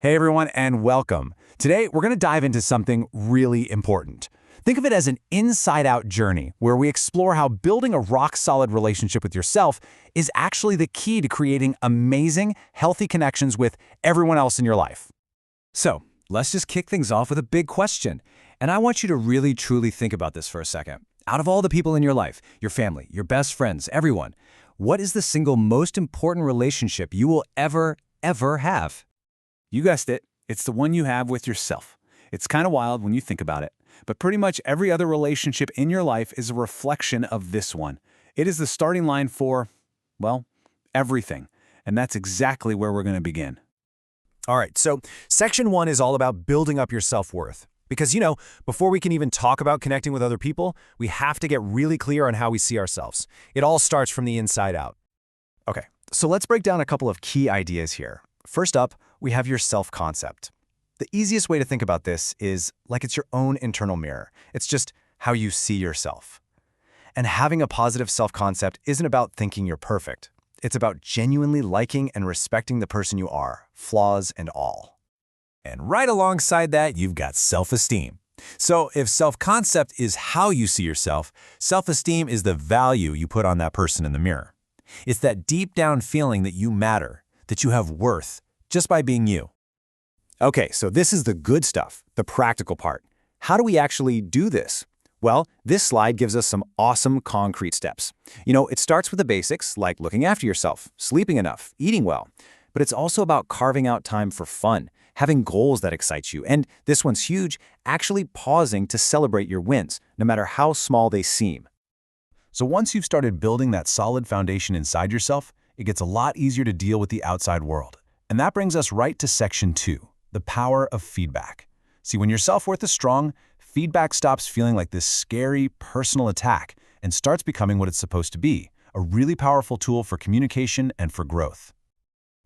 Hey everyone, and welcome. Today, we're going to dive into something really important. Think of it as an inside-out journey where we explore how building a rock-solid relationship with yourself is actually the key to creating amazing, healthy connections with everyone else in your life. So, let's just kick things off with a big question. And I want you to really truly think about this for a second. Out of all the people in your life, your family, your best friends, everyone, what is the single most important relationship you will ever have? You guessed it, it's the one you have with yourself. It's kind of wild when you think about it, but pretty much every other relationship in your life is a reflection of this one. It is the starting line for, well, everything. And that's exactly where we're going to begin. All right, so section 1 is all about building up your self-worth. Because, before we can even talk about connecting with other people, we have to get really clear on how we see ourselves. It all starts from the inside out. Okay, so let's break down a couple of key ideas here. First up, we have your self-concept. The easiest way to think about this is like it's your own internal mirror. It's just how you see yourself. And having a positive self-concept isn't about thinking you're perfect. It's about genuinely liking and respecting the person you are, flaws and all. And right alongside that, you've got self-esteem. So if self-concept is how you see yourself, self-esteem is the value you put on that person in the mirror. It's that deep down feeling that you matter, that you have worth, just by being you. Okay, so this is the good stuff, the practical part. How do we actually do this? Well, this slide gives us some awesome concrete steps. It starts with the basics, like looking after yourself, sleeping enough, eating well. But it's also about carving out time for fun, having goals that excite you, and this one's huge, actually pausing to celebrate your wins, no matter how small they seem. So once you've started building that solid foundation inside yourself, it gets a lot easier to deal with the outside world. And that brings us right to section 2, the power of feedback. See, when your self-worth is strong, feedback stops feeling like this scary personal attack and starts becoming what it's supposed to be, a really powerful tool for communication and for growth.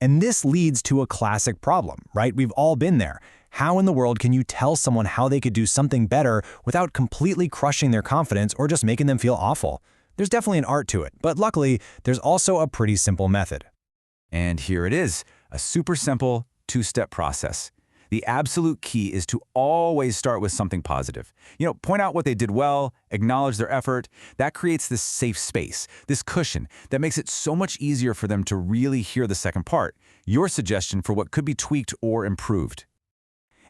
And this leads to a classic problem, right? We've all been there. How in the world can you tell someone how they could do something better without completely crushing their confidence or just making them feel awful? There's definitely an art to it, but luckily, there's also a pretty simple method. And here it is, a super simple two-step process. The absolute key is to always start with something positive. Point out what they did well, acknowledge their effort. That creates this safe space, this cushion that makes it so much easier for them to really hear the second part, your suggestion for what could be tweaked or improved.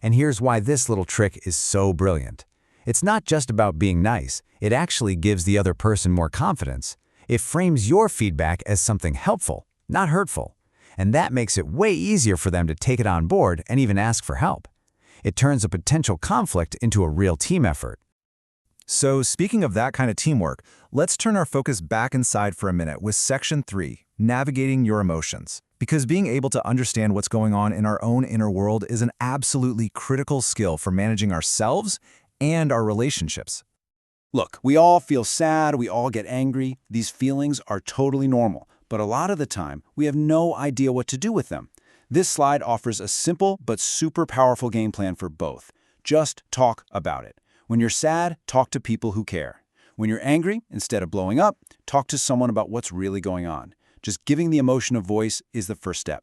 And here's why this little trick is so brilliant. It's not just about being nice. It actually gives the other person more confidence. It frames your feedback as something helpful, not hurtful. And that makes it way easier for them to take it on board and even ask for help. It turns a potential conflict into a real team effort. So speaking of that kind of teamwork, let's turn our focus back inside for a minute with section 3, navigating your emotions. Because being able to understand what's going on in our own inner world is an absolutely critical skill for managing ourselves and our relationships. Look, we all feel sad, we all get angry. These feelings are totally normal. But a lot of the time, we have no idea what to do with them. This slide offers a simple but super powerful game plan for both. Just talk about it. When you're sad, talk to people who care. When you're angry, instead of blowing up, talk to someone about what's really going on. Just giving the emotion a voice is the first step.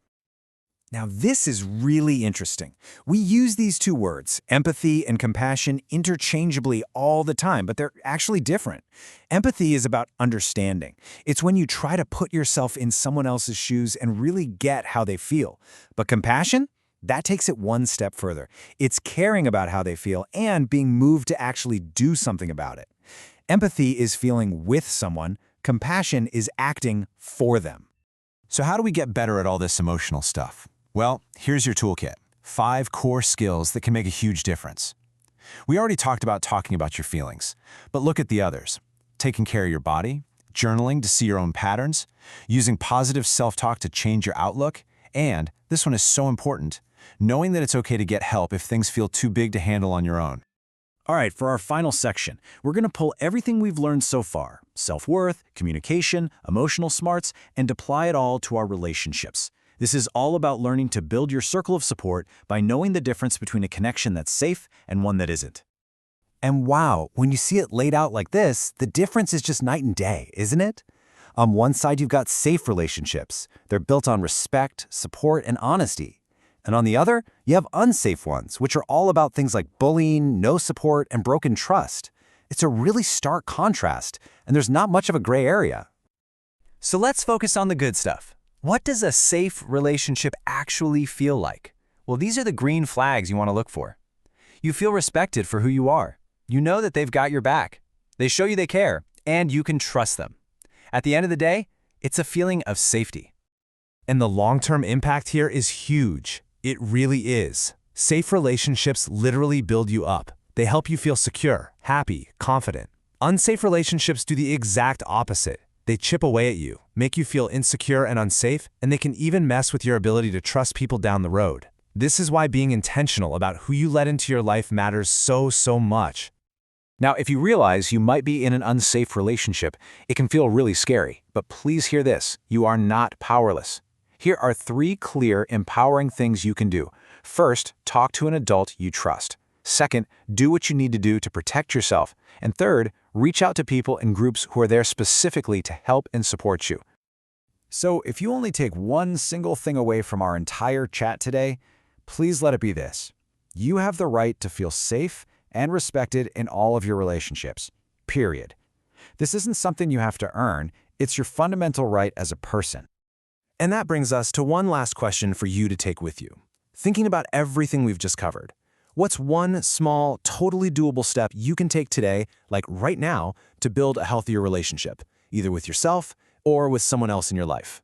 Now this is really interesting. We use these two words, empathy and compassion, interchangeably all the time, but they're actually different. Empathy is about understanding. It's when you try to put yourself in someone else's shoes and really get how they feel. But compassion? That takes it one step further. It's caring about how they feel and being moved to actually do something about it. Empathy is feeling with someone. Compassion is acting for them. So how do we get better at all this emotional stuff? Well, here's your toolkit. 5 core skills that can make a huge difference. We already talked about talking about your feelings, but look at the others. Taking care of your body, journaling to see your own patterns, using positive self-talk to change your outlook, and, this one is so important, knowing that it's okay to get help if things feel too big to handle on your own. All right, for our final section, we're going to pull everything we've learned so far, self-worth, communication, emotional smarts, and apply it all to our relationships. This is all about learning to build your circle of support by knowing the difference between a connection that's safe and one that isn't. And wow, when you see it laid out like this, the difference is just night and day, isn't it? On one side, you've got safe relationships. They're built on respect, support, and honesty. And on the other, you have unsafe ones, which are all about things like bullying, no support, and broken trust. It's a really stark contrast, and there's not much of a gray area. So let's focus on the good stuff. What does a safe relationship actually feel like? Well, these are the green flags you want to look for. You feel respected for who you are. You know that they've got your back. They show you they care, and you can trust them. At the end of the day, it's a feeling of safety. And the long-term impact here is huge. It really is. Safe relationships literally build you up. They help you feel secure, happy, confident. Unsafe relationships do the exact opposite. They chip away at you, make you feel insecure and unsafe, and they can even mess with your ability to trust people down the road. This is why being intentional about who you let into your life matters so much. Now, if you realize you might be in an unsafe relationship, it can feel really scary. But please hear this, you are not powerless. Here are 3 clear, empowering things you can do. First, talk to an adult you trust. Second, do what you need to do to protect yourself. And third, reach out to people and groups who are there specifically to help and support you. So if you only take one single thing away from our entire chat today, please let it be this. You have the right to feel safe and respected in all of your relationships, period. This isn't something you have to earn, it's your fundamental right as a person. And that brings us to one last question for you to take with you. Thinking about everything we've just covered, what's one small, totally doable step you can take today, like right now, to build a healthier relationship, either with yourself or with someone else in your life?